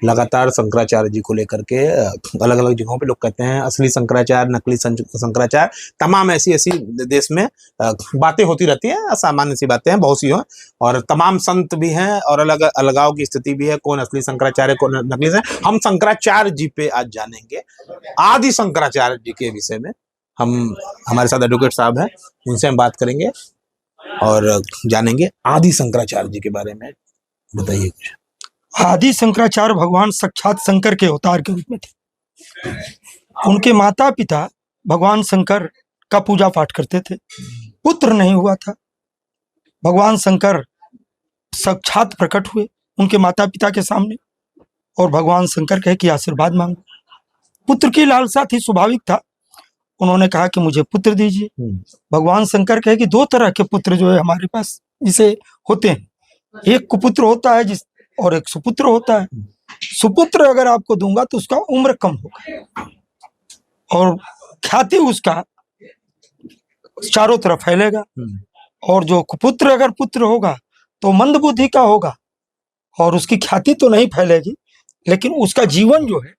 लगातार शंकराचार्य जी को लेकर के अलग अलग जगहों पे लोग कहते हैं असली शंकराचार्य, नकली शंकराचार्य, तमाम ऐसी ऐसी देश में बातें होती रहती हैं। सामान्य सी बातें हैं, बहुत सी हैं, और तमाम संत भी हैं और अलग अलगाव की स्थिति भी है, कौन असली शंकराचार्य कौन नकली है। हम शंकराचार्य जी पे आज जानेंगे, आदि शंकराचार्य जी के विषय में। हम हमारे साथ एडवोकेट साहब हैं, उनसे हम बात करेंगे और जानेंगे आदि शंकराचार्य जी के बारे में। बताइए कुछ। आदि शंकराचार्य भगवान साक्षात शंकर के अवतार के रूप में थे। उनके माता पिता भगवान शंकर का पूजा पाठ करते थे। पुत्र नहीं हुआ था। भगवान शंकर साक्षात प्रकट हुए उनके माता पिता के सामने और भगवान शंकर कहे कि आशीर्वाद मांगो। पुत्र की लालसा थी, स्वाभाविक था। उन्होंने कहा कि मुझे पुत्र दीजिए। भगवान शंकर कहे कि दो तरह के पुत्र जो है हमारे पास जिसे होते हैं, एक कुपुत्र होता है और एक सुपुत्र होता है। सुपुत्र अगर आपको दूंगा तो उसका उम्र कम होगा और ख्याति उसका चारों तरफ फैलेगा, और जो कुपुत्र अगर पुत्र होगा तो मंद बुद्धि का होगा और उसकी ख्याति तो नहीं फैलेगी, लेकिन उसका जीवन जो है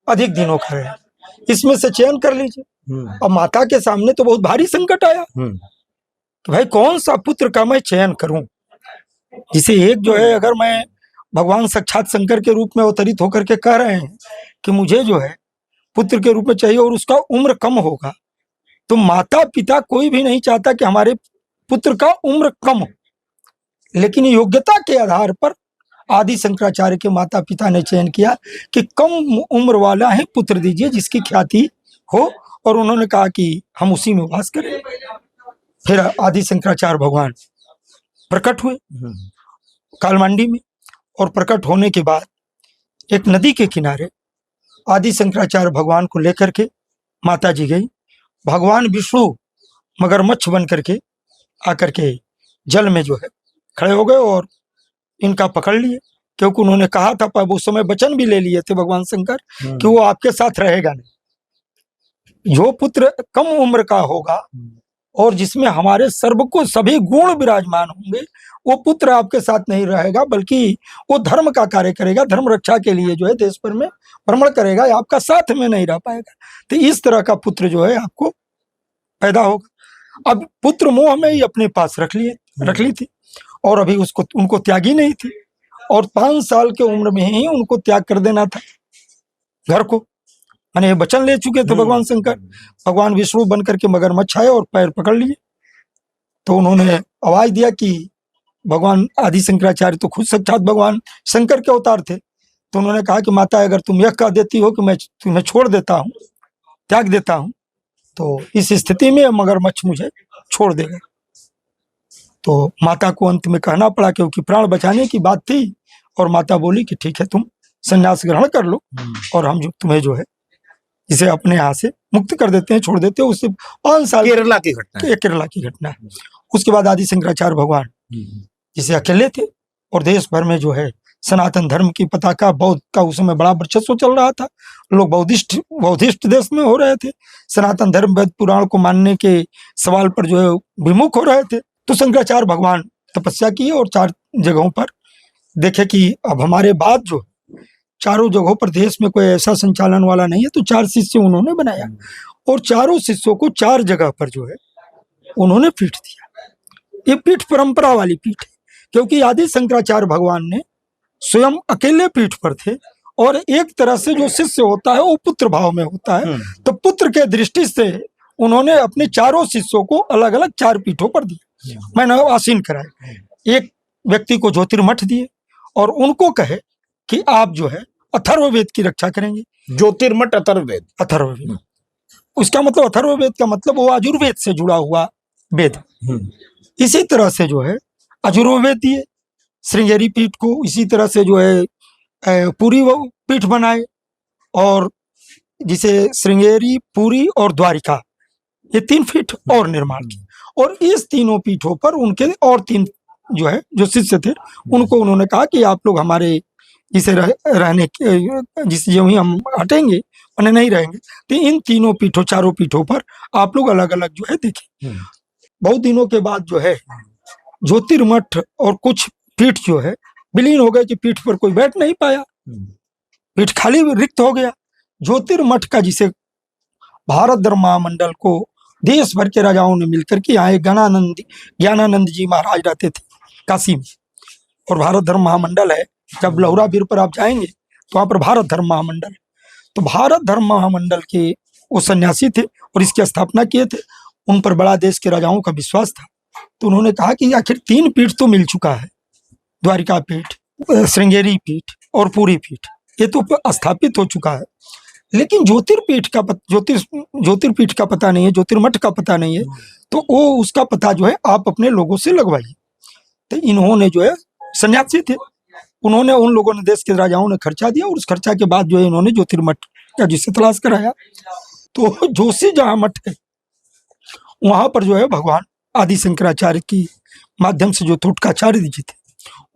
अधिक दिनों का रहेगा। इसमें से चयन कर लीजिए। अब माता के सामने तो बहुत भारी संकट आया कि भाई कौन सा पुत्र का मैं चयन करूं, जिसे एक जो है अगर मैं भगवान साक्षात शंकर के रूप में अवतरित होकर के कह रहे हैं कि मुझे जो है पुत्र के रूप में चाहिए और उसका उम्र कम होगा, तो माता पिता कोई भी नहीं चाहता कि हमारे पुत्र का उम्र कम हो, लेकिन योग्यता के आधार पर आदि शंकराचार्य के माता पिता ने चयन किया कि कम उम्र वाला ही पुत्र दीजिए जिसकी ख्याति हो, और उन्होंने कहा कि हम उसी में वास करें। फिर आदि शंकराचार्य भगवान प्रकट हुए कालमांडी में, और प्रकट होने के बाद एक नदी के किनारे आदि शंकराचार्य भगवान को लेकर के माता जी गई। भगवान विष्णु मगरमच्छ बन करके आकर के जल में जो है खड़े हो गए और इनका पकड़ लिए, क्योंकि उन्होंने कहा था, पर उस समय वचन भी ले लिए थे भगवान शंकर कि वो आपके साथ रहेगा नहीं। जो पुत्र कम उम्र का होगा और जिसमें हमारे सर्व को सभी गुण विराजमान होंगे, वो पुत्र आपके साथ नहीं रहेगा, बल्कि वो धर्म का कार्य करेगा, धर्म रक्षा के लिए जो है देश भर में भ्रमण करेगा, आपका साथ में नहीं रह पाएगा। तो इस तरह का पुत्र जो है आपको पैदा होगा। अब पुत्र मोह में ही अपने पास रख ली थी और अभी उनको त्यागी नहीं थी, और 5 साल के उम्र में ही उनको त्याग कर देना था घर को। मैंने ये वचन ले चुके थे भगवान शंकर। भगवान विष्णु बन करके मगरमच्छ आए और पैर पकड़ लिए, तो उन्होंने आवाज दिया कि भगवान आदि शंकराचार्य तो खुद साक्षात भगवान शंकर के अवतार थे, तो उन्होंने कहा कि माता अगर तुम यह कह देती हो कि मैं तुम्हें छोड़ देता हूँ, त्याग देता हूँ, तो इस स्थिति में मगरमच्छ मुझे छोड़ देगा। तो माता को अंत में कहना पड़ा, क्योंकि प्राण बचाने की बात थी, और माता बोली कि ठीक है तुम संन्यास ग्रहण कर लो और हम जो तुम्हें जो है इसे अपने यहाँ से मुक्त कर देते हैं, छोड़ देते हैं। उससे 5 साल केरला की घटना है। उसके बाद आदि शंकराचार्य भगवान जिसे अकेले थे, और देश भर में जो है सनातन धर्म की पताका, बौद्ध का उस समय बड़ा वर्चस्व चल रहा था, लोग बौद्धिस्ट देश में हो रहे थे, सनातन धर्म वेद पुराण को मानने के सवाल पर जो है विमुख हो रहे थे। तो शंकराचार्य भगवान तपस्या किए और 4 जगहों पर देखे कि अब हमारे बाद जो चारों जगहों पर देश में कोई ऐसा संचालन वाला नहीं है, तो 4 शिष्य उन्होंने बनाया, और चारों शिष्यों को 4 जगह पर जो है उन्होंने पीठ दिया। ये पीठ परंपरा वाली पीठ है, क्योंकि आदि शंकराचार्य भगवान ने स्वयं अकेले पीठ पर थे, और एक तरह से जो शिष्य होता है वो पुत्र भाव में होता है, तो पुत्र के दृष्टि से उन्होंने अपने चारों शिष्यों को अलग अलग 4 पीठों पर दिया। मैंने आसीन कराया। एक व्यक्ति को ज्योतिर्मठ दिए और उनको कहे कि आप जो है अथर्ववेद की रक्षा करेंगे। ज्योतिर्मठ अथर्ववेद, उसका मतलब अथर्ववेद का मतलब वो आयुर्वेद से जुड़ा हुआ वेद। इसी तरह से जो है अजुर्वेद दिए श्रृंगेरी पीठ को, इसी तरह से जो है पूरी वो पीठ बनाए, और जिसे श्रृंगेरी, पुरी और द्वारिका, ये 3 पीठ और निर्माण किए, और इस तीनों पीठों पर उनके और 3 जो है जो शिष्य थे उनको उन्होंने कहा कि आप लोग हमारे जिसे रहने जिस जो ही हम हटेंगे उन्हें नहीं रहेंगे, तो इन तीनों पीठों, चारों पीठों पर आप लोग अलग अलग जो है देखें। बहुत दिनों के बाद जो है ज्योतिर्मठ और कुछ पीठ जो है विलीन हो गए कि पीठ पर कोई बैठ नहीं पाया, पीठ खाली रिक्त हो गया। ज्योतिर्मठ का, जिसे भारत धर्म महामंडल को देश भर के राजाओं ने मिलकर के, यहाँ एक ज्ञानानंद जी महाराज रहते थे काशी में, और भारत धर्म महामंडल है। जब लहुरा बीर पर आप जाएंगे तो वहाँ पर भारत धर्म महामंडल है। तो भारत धर्म महामंडल के वो सन्यासी थे और इसकी स्थापना किए थे। उन पर बड़ा देश के राजाओं का विश्वास था। तो उन्होंने कहा कि आखिर 3 पीठ तो मिल चुका है, द्वारिका पीठ, श्रृंगेरी पीठ और पूरी पीठ, ये तो स्थापित हो चुका है, लेकिन ज्योतिर्पीठ का पता नहीं है, ज्योतिर्मठ का पता नहीं है। तो वो उसका पता जो है आप अपने लोगों से लगवाइए। तो इन्होंने जो है, सन्यासी थे, उन्होंने, उन लोगों ने, देश के राजाओं ने खर्चा दिया, और उस खर्चा के बाद जो है इन्होंने ज्योतिर्मठ का जिसे तलाश कराया। तो जोशी जहाँ मठ है वहां पर जो है भगवान आदि शंकराचार्य की माध्यम से जो तोटकाचार्य जी थे,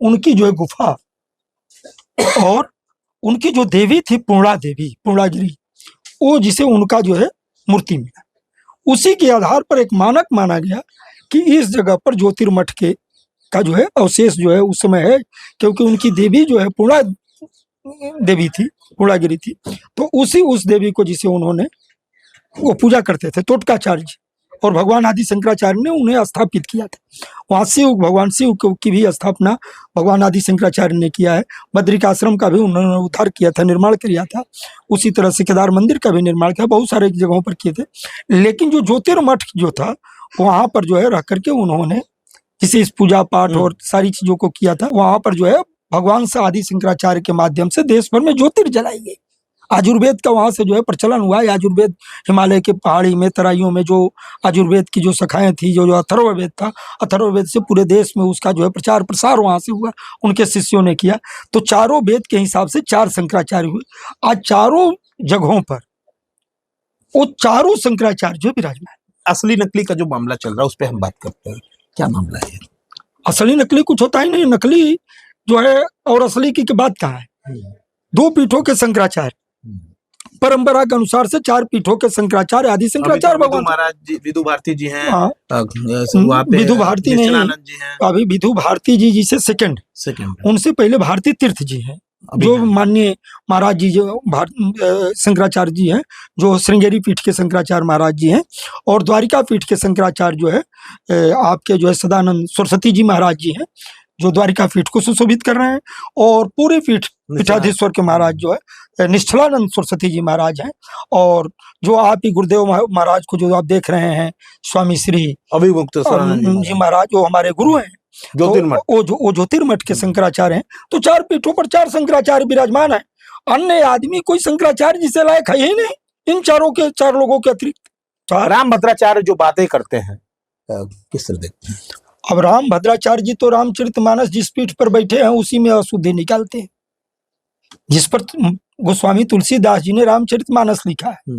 उनकी जो है गुफा, और उनकी जो देवी थी पूर्णा देवी, पूर्णागिरी, वो जिसे उनका जो है मूर्ति मिला। उसी के आधार पर एक मानक माना गया कि इस जगह पर ज्योतिर्मठ के का जो है अवशेष जो है उस समय है, क्योंकि उनकी देवी जो है पूर्णा देवी थी, पूर्णागिरी थी। तो उस देवी को जिसे उन्होंने वो पूजा करते थे तोटकाचार्य जी, और भगवान आदि शंकराचार्य ने उन्हें स्थापित किया था। वहाँ भगवान शिव की भी स्थापना भगवान आदि शंकराचार्य ने किया है। बद्रिकाश्रम का भी उन्होंने उद्धार किया था, निर्माण किया था। उसी तरह से केदार मंदिर का भी निर्माण किया, बहुत सारे जगहों पर किए थे। लेकिन जो ज्योतिर्मठ जो था वहाँ पर जो है रह करके उन्होंने जिसे इस पूजा पाठ और सारी चीजों को किया था, वहाँ पर जो है भगवान से आदि शंकराचार्य के माध्यम से देश भर में ज्योतिर् जलाई गई। आयुर्वेद का वहाँ से जो है प्रचलन हुआ है। आयुर्वेद हिमालय के पहाड़ी में, तराइयों में जो आयुर्वेद की जो शाखाएं थी, जो अथर्ववेद था, अथर्ववेद से पूरे देश में उसका जो है प्रचार प्रसार वहाँ से हुआ, उनके शिष्यों ने किया। तो चारों वेद के हिसाब से 4 शंकराचार्य हुए। आज चारों जगहों पर वो चारों शंकराचार्य जो विराजमान। असली नकली का जो मामला चल रहा है उस पर हम बात करते हैं, क्या मामला है? असली नकली कुछ होता ही नहीं। नकली जो है और असली की बात कहाँ है? 2 पीठों के शंकराचार्य, परंपरा के अनुसार से 4 पीठों के शंकराचार्य आदि शंकराचार्य भगवान महाराज जी, विधु भारती जी हैं। हाँ, विधु भारती नहीं, अभी विधु भारती जी जिसे सेकंड, उनसे पहले भारती तीर्थ जी हैं, जो माननीय महाराज जी जो शंकराचार्य जी हैं, जो श्रृंगेरी पीठ के शंकराचार्य महाराज जी हैं, और द्वारिका पीठ के शंकराचार्य जो है आपके जो है सदानंद सरस्वती जी महाराज जी हैं, जो द्वारिका पीठ को सुशोभित कर रहे हैं। और पूरी पीठाधीश्वर के महाराज जो है निश्चलानंद सरस्वती जी महाराज हैं। और जो आप ही गुरुदेव महाराज को जो आप देख रहे हैं, स्वामी श्री अभिमुक्त जी महाराज, जो हमारे गुरु हैं, ज्योतिर्मठ, वो ज्योतिर्मठ के शंकराचार्य हैं। तो 4 पीठों पर 4 शंकराचार्य विराजमान है। अन्य आदमी कोई शंकराचार्य जिसे लायक है ही नहीं इन 4 लोगों के अतिरिक्त। रामभद्राचार्य जो बातें करते हैं किस तरह देखते हैं? अब रामभद्राचार्य जी तो रामचरितमानस जिस पीठ पर बैठे हैं उसी में अशुद्धि निकालते हैं। जिस पर गोस्वामी तुलसीदास जी ने रामचरितमानस लिखा है,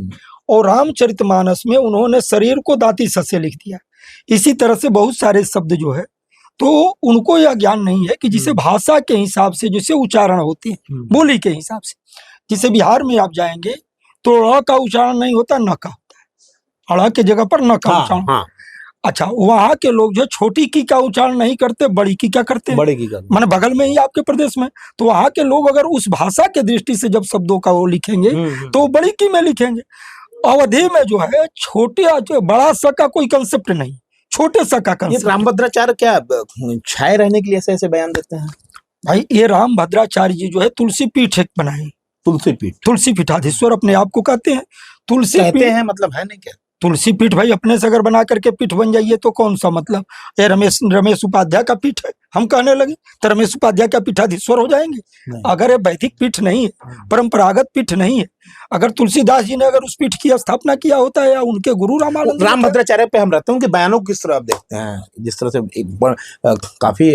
और रामचरितमानस में उन्होंने शरीर को दांती स से लिख दिया। इसी तरह से बहुत सारे शब्द जो है, तो उनको यह ज्ञान नहीं है कि जिसे भाषा के हिसाब से जैसे उच्चारण होते हैं, बोली के हिसाब से, जिसे बिहार में आप जाएंगे तो ड़ का उच्चारण नहीं होता, न का होता है। अड़ के जगह पर न का उच्चारण। अच्छा, वहाँ के लोग जो छोटी की का उच्चारण नहीं करते, बड़ी की क्या करते हैं, बड़ी की का, माने बगल में ही आपके प्रदेश में। तो वहाँ के लोग अगर उस भाषा के दृष्टि से जब शब्दों का वो लिखेंगे तो बड़ी की में लिखेंगे। अवधि में जो है छोटे बड़ा सा का कोई कंसेप्ट नहीं, छोटे सा का कंसेप्ट। रामभद्राचार्य क्या छाए रहने के लिए ऐसे ऐसे बयान देते हैं? भाई ये रामभद्राचार्य जी जो है तुलसी पीठ एक बनाए, तुलसी पीठाधीश्वर अपने आप को कहते हैं। तुलसी कहते हैं मतलब है नहीं क्या? तुलसी पीठ भाई अपने से अगर बना करके पीठ बन जाइए तो कौन सा मतलब? ये रमेश उपाध्याय का पीठ है, हम कहने लगे तो रमेश उपाध्याय का पीठाधीश्वर हो जाएंगे? अगर ये वैदिक पीठ नहीं है, परंपरागत पीठ नहीं है, अगर तुलसीदास जी ने अगर उस पीठ की स्थापना किया होता है या उनके गुरु रामभद्राचार्य पे हम रहते हैं, उनके बयानों को किस तरह आप देखते हैं? जिस तरह से काफी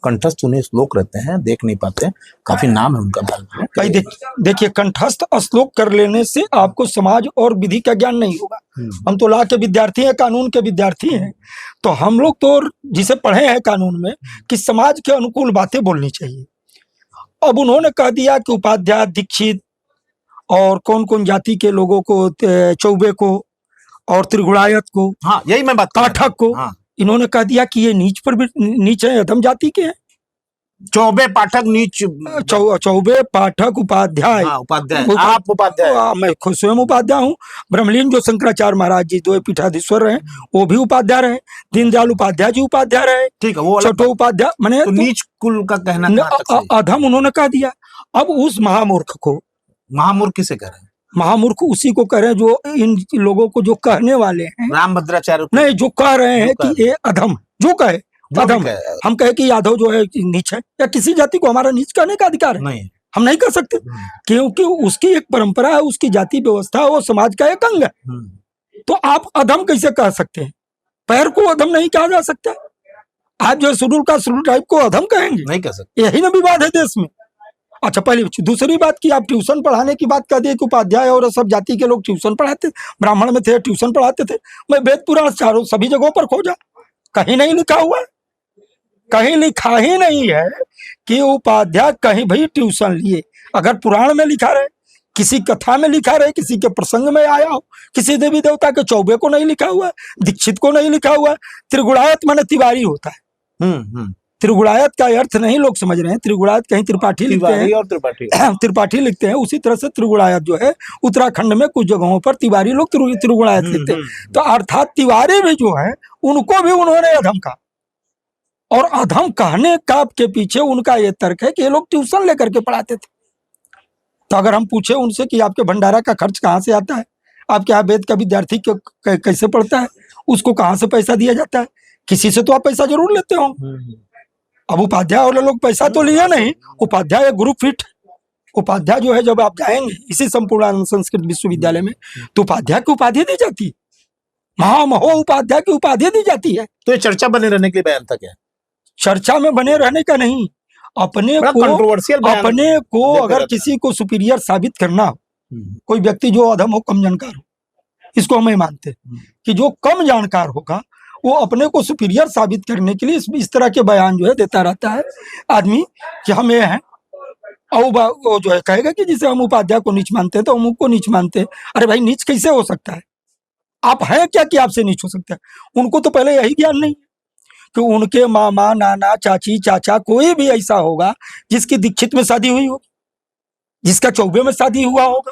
कंठस्थ उन्हें श्लोक रहते हैं, देख नहीं पाते, काफी नाम है उनका भाई। देखिए, कंठस्थ श्लोक कर लेने से आपको समाज और विधि का ज्ञान नहीं होगा। हम तो लॉ के विद्यार्थी हैं, कानून के विद्यार्थी हैं, तो हम लोग तो जिसे पढ़े हैं कानून में कि समाज के अनुकूल बातें बोलनी चाहिए। अब उन्होंने कह दिया कि उपाध्याय, दीक्षित और कौन कौन जाति के लोगों को, चौबे को और त्रिगुणायत को, हाँ यही मैं बात, पाठक को, इन्होंने कह दिया कि ये नीच है, अधम जाति के हैं। चौबे पाठक नीच चौबे पाठक उपाध्याय, हाँ, उपाध्याय, आप उपाध्याय, मैं खुद स्वयं उपाध्याय हूँ। ब्रह्मलीन जो शंकराचार्य महाराज जी 2 पीठाधीश्वर रहे, वो भी उपाध्याय रहे। दीनदयाल उपाध्याय जी उपाध्याय रहे, ठीक है, वो अलग छोटो उपाध्याय मैंने तो नीच कुल का कहना कहाँ तक सही? अधम उन्होंने कह दिया। अब उस महामूर्ख को, महामूर्ख किसे कह रहे हैं? महामूर्ख उसी को कह रहे हैं जो इन लोगों को जो कहने वाले हैं, रामभद्राचार्य को नहीं, जो कह रहे हैं कि ये अधम, जो कहे अधम, हम कहे कि यादव जो है नीच है, या किसी जाति को हमारा नीच कहने का अधिकार है? नहीं, हम नहीं कर सकते, क्योंकि उसकी एक परंपरा है, उसकी जाति व्यवस्था है, वो समाज का एक अंग है। तो आप अधम कैसे कह सकते हैं? पैर को अधम नहीं कहा जा सकता। आप जो शेड्यूल का शेड्यूल टाइप को अधम कहेंगे? नहीं कह सकते। यही ना विवाद है देश में। अच्छा, पहली दूसरी बात की आप ट्यूशन पढ़ाने की बात कर दिए कि उपाध्याय और सब जाति के लोग ट्यूशन पढ़ाते, ब्राह्मण में थे ट्यूशन पढ़ाते थे। मैं वेद पुराण चारों सभी जगहों पर खोजा, कहीं नहीं लिखा हुआ है, कहीं लिखा ही नहीं है कि उपाध्याय कहीं भी ट्यूशन लिए। अगर पुराण में लिखा रहे, किसी कथा में लिखा रहे, किसी के प्रसंग में आया हो, किसी देवी देवता के चौबे को नहीं लिखा हुआ है, दीक्षित को नहीं लिखा हुआ है। त्रिगुणायत माने तिवारी होता है। त्रिगुणायत का अर्थ नहीं लोग समझ रहे हैं। त्रिगुणायत कहीं त्रिपाठी लिखते हैं और त्रिपाठी लिखते हैं, उसी तरह से त्रिगुणायत जो है उत्तराखंड में कुछ जगहों पर तिवारी लोग त्रिगुणायत लिखते हैं। तो अर्थात तिवारी भी जो है उनको भी उन्होंने अधम कहा, और अधम कहने का के पीछे उनका ये तर्क है कि ये लोग ट्यूशन लेकर के पढ़ाते थे। तो अगर हम पूछे उनसे कि आपके भंडारा का खर्च कहाँ से आता है, आपके यहाँ वेद का विद्यार्थी कैसे पढ़ता है, उसको कहाँ से पैसा दिया जाता है, किसी से तो आप पैसा जरूर लेते हो। अब उपाध्याय वाले लोग पैसा तो लिया नहीं, उपाध्याय ग्रुप फिट। उपाध्याय जो है, जब आप जाएंगे इसी संपूर्णानंद संस्कृत विश्वविद्यालय में, तो उपाध्याय की उपाधि दी जाती है, महामहो उपाध्याय की उपाधि दी जाती है। तो ये चर्चा बने रहने के लिए बयान था क्या? चर्चा में बने रहने का नहीं, अपने को अगर किसी को सुपीरियर साबित करना हो, कोई व्यक्ति जो अधम हो, कम जानकार हो, इसको हम मानते हैं कि जो कम जानकार होगा वो अपने को सुपीरियर साबित करने के लिए इस तरह के बयान जो है देता रहता है आदमी कि हम ये हैं, और वो जो है कहेगा कि जिसे हम उपाध्याय को नीच मानते हैं तो हम उनको नीच मानते हैं। अरे भाई, नीच कैसे हो सकता है? आप हैं क्या कि आपसे नीच हो सकता है? उनको तो पहले यही ज्ञान नहीं कि उनके मामा, नाना, चाची, चाचा कोई भी ऐसा होगा जिसकी दीक्षित में शादी हुई होगी, जिसका चौबे में शादी हुआ होगा।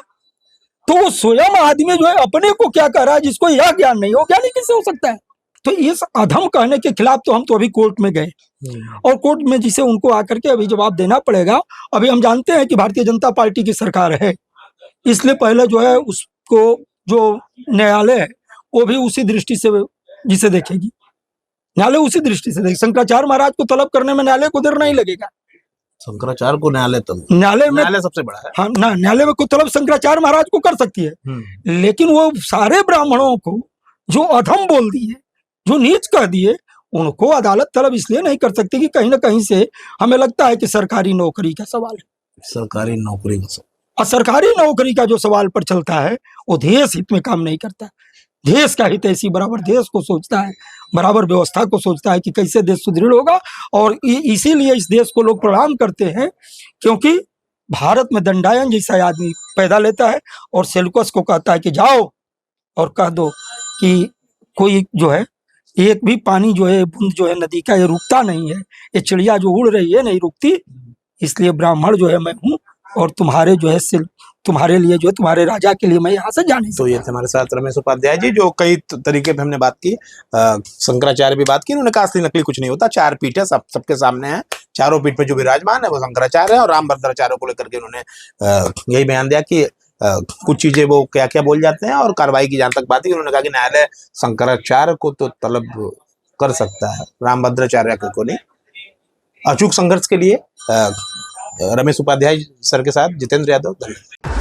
तो वो स्वयं आदमी जो है अपने को क्या कर रहा है जिसको यह ज्ञान नहीं हो, ज्ञानी कैसे हो सकता है? तो इस अधम कहने के खिलाफ तो हम तो अभी कोर्ट में गए, और कोर्ट में जिसे उनको आकर के अभी जवाब देना पड़ेगा। अभी हम जानते हैं कि भारतीय जनता पार्टी की सरकार है, इसलिए पहले जो है उसको जो न्यायालय है वो भी उसी दृष्टि से जिसे देखेगी, न्यायालय उसी दृष्टि से देखेगी। शंकराचार्य महाराज को तलब करने में न्यायालय को देर नहीं लगेगा। शंकराचार्य को न्यायालय न्यायालय सबसे बड़ा है। हाँ ना, न्यायालय में कोई तलब शंकराचार्य महाराज को कर सकती है, लेकिन वो सारे ब्राह्मणों को जो अधम बोल दिए, जो नीच कह दिए, उनको अदालत तलब इसलिए नहीं कर सकती कि कहीं ना कहीं से हमें लगता है कि सरकारी नौकरी का सवाल है। सरकारी नौकरी का सवाल, और सरकारी नौकरी का जो सवाल पर चलता है वो देश हित में काम नहीं करता। देश का हित ऐसी बराबर देश को सोचता है, बराबर व्यवस्था को सोचता है कि कैसे देश सुदृढ़ होगा। और इसीलिए इस देश को लोग प्रणाम करते हैं, क्योंकि भारत में दंडायन जैसा आदमी पैदा लेता है और सेल्यूकस को कहता है कि जाओ और कह दो कि कोई जो है एक भी पानी जो है, बूंद जो है नदी का, ये रुकता नहीं है, ये चिड़िया जो उड़ रही है नहीं रुकती। इसलिए ब्राह्मण जो है मैं हूँ, और तुम्हारे जो है तुम्हारे लिए जो है, तुम्हारे राजा के लिए मैं यहाँ से जाने। तो ये थे हमारे साथ रमेश उपाध्याय जी, जो कई तरीके पे हमने बात की। शंकराचार्य भी बात की, उन्होंने कहा असली नकली कुछ नहीं होता, 4 पीठ है, सबके सामने है, चारों पीठ पे जो विराजमान है वो शंकराचार्य है। और रामभद्राचार्य को लेकर के उन्होंने यही बयान दिया कि कुछ चीजें वो क्या क्या बोल जाते हैं, और कार्रवाई की जहां तक बात है, उन्होंने कहा कि न्यायालय शंकराचार्य को तो तलब कर सकता है, रामभद्राचार्य को नहीं। अचूक संघर्ष के लिए रमेश उपाध्याय सर के साथ जितेंद्र यादव, धन्यवाद।